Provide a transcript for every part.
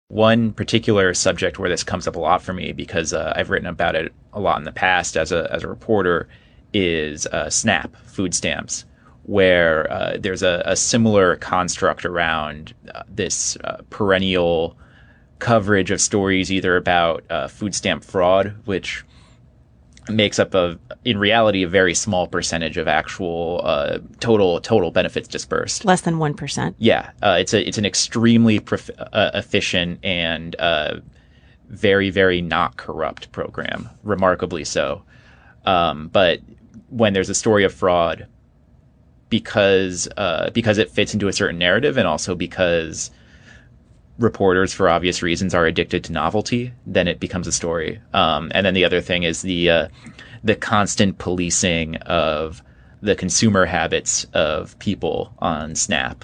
One particular subject where this comes up a lot for me, because I've written about it a lot in the past as a reporter, is SNAP, food stamps, where there's a similar construct around this perennial coverage of stories either about food stamp fraud, which makes up in reality a very small percentage of actual total benefits dispersed. Less than 1%. Yeah, it's an extremely efficient and very, very not corrupt program, remarkably so. But when there's a story of fraud, because it fits into a certain narrative, and also because reporters, for obvious reasons, are addicted to novelty, then it becomes a story. And then the other thing is the constant policing of the consumer habits of people on SNAP.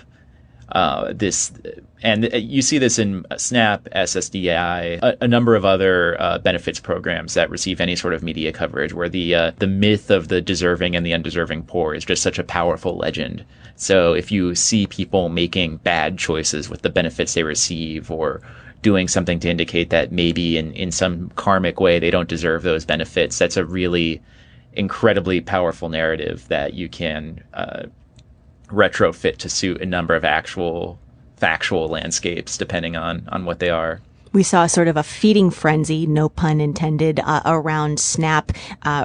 You see this in SNAP, SSDI, a number of other benefits programs that receive any sort of media coverage, where the myth of the deserving and the undeserving poor is just such a powerful legend. So if you see people making bad choices with the benefits they receive, or doing something to indicate that maybe in some karmic way they don't deserve those benefits, that's a really incredibly powerful narrative that you can retrofit to suit a number of actual factual landscapes, depending on what they are. We saw sort of a feeding frenzy, no pun intended, around SNAP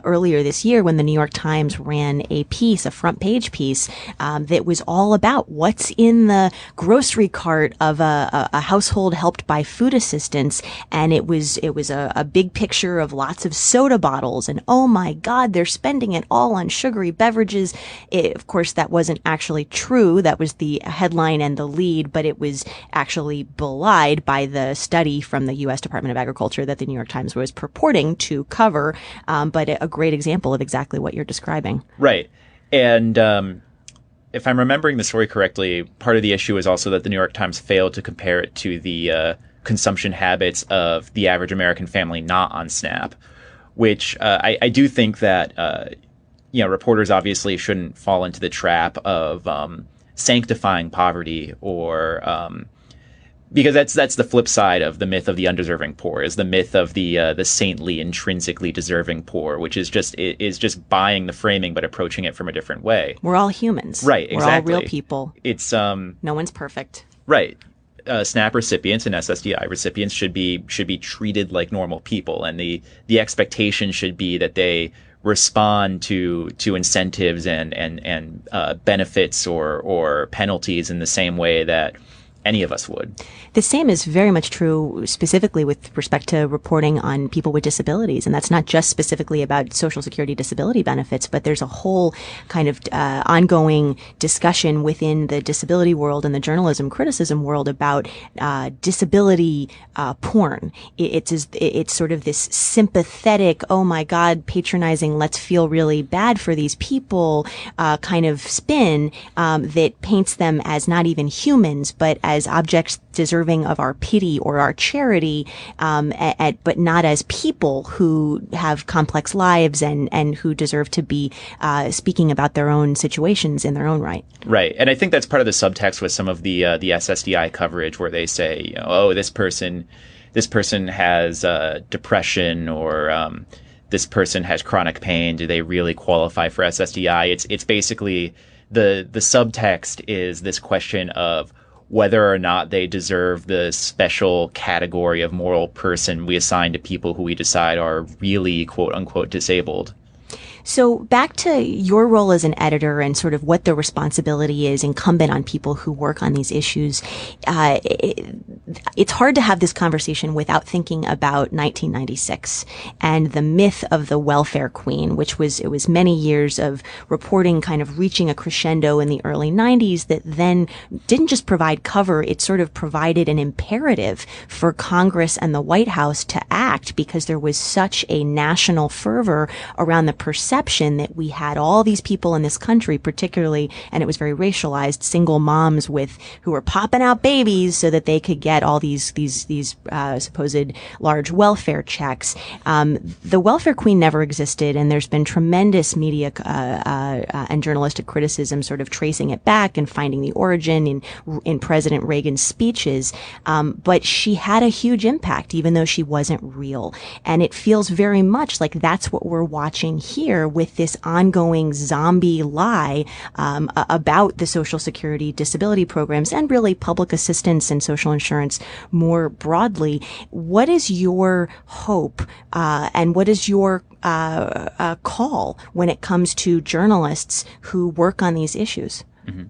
earlier this year when the New York Times ran a front page piece, that was all about what's in the grocery cart of a household helped by food assistance. And it was a big picture of lots of soda bottles, and oh my God, they're spending it all on sugary beverages. Of course, that wasn't actually true. That was the headline and the lead, but it was actually belied by the study from the U.S. Department of Agriculture that the New York Times was purporting to cover, but a great example of exactly what you're describing. Right. And if I'm remembering the story correctly, part of the issue is also that the New York Times failed to compare it to the consumption habits of the average American family not on SNAP, which I do think that reporters obviously shouldn't fall into the trap of sanctifying poverty, or because that's the flip side of the myth of the undeserving poor, is the myth of the saintly, intrinsically deserving poor, which is just buying the framing but approaching it from a different way. We're all humans, right? Exactly. We're all real people. It's no one's perfect, right? SNAP recipients and SSDI recipients should be treated like normal people, and the expectation should be that they respond to incentives and benefits or penalties in the same way that any of us would. The same is very much true specifically with respect to reporting on people with disabilities. And that's not just specifically about Social Security disability benefits, but there's a whole kind of ongoing discussion within the disability world and the journalism criticism world about disability porn. It's sort of this sympathetic, oh my God, patronizing, let's feel really bad for these people kind of spin that paints them as not even humans, but as objects deserving of our pity or our charity, but not as people who have complex lives and who deserve to be speaking about their own situations in their own right. Right. And I think that's part of the subtext with some of the SSDI coverage, where they say, oh, this person has depression, or this person has chronic pain. Do they really qualify for SSDI? It's basically the subtext is this question of whether or not they deserve the special category of moral person we assign to people who we decide are really, quote unquote, disabled. So back to your role as an editor and sort of what the responsibility is incumbent on people who work on these issues. It's hard to have this conversation without thinking about 1996 and the myth of the welfare queen, which was many years of reporting kind of reaching a crescendo in the early 90s that then didn't just provide cover, it sort of provided an imperative for Congress and the White House to act, because there was such a national fervor around the perception perception that we had all these people in this country, particularly, and it was very racialized, single moms who were popping out babies so that they could get all these supposed large welfare checks. The welfare queen never existed, and there's been tremendous media and journalistic criticism sort of tracing it back and finding the origin in President Reagan's speeches. But she had a huge impact, even though she wasn't real. And it feels very much like that's what we're watching here with this ongoing zombie lie about the Social Security disability programs and really public assistance and social insurance more broadly. What is your hope and what is your call when it comes to journalists who work on these issues? Mm-hmm.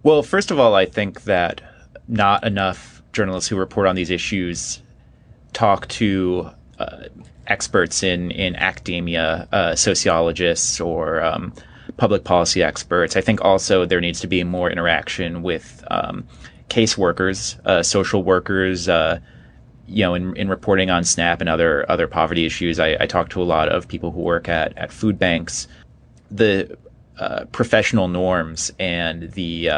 Well, first of all, I think that not enough journalists who report on these issues talk to experts in academia, sociologists or public policy experts. I think also there needs to be more interaction with caseworkers, social workers. In reporting on SNAP and other poverty issues, I talk to a lot of people who work at food banks. The professional norms and the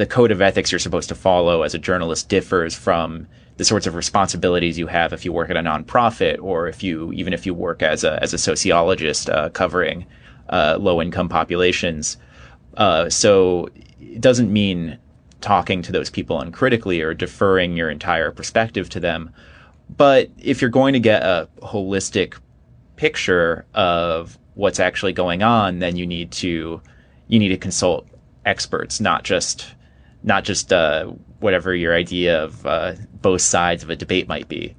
code of ethics you're supposed to follow as a journalist differs from the sorts of responsibilities you have if you work at a nonprofit or if you work as a sociologist covering low income populations. So it doesn't mean talking to those people uncritically or deferring your entire perspective to them. But if you're going to get a holistic picture of what's actually going on, then you need to consult experts, not just whatever your idea of both sides of a debate might be.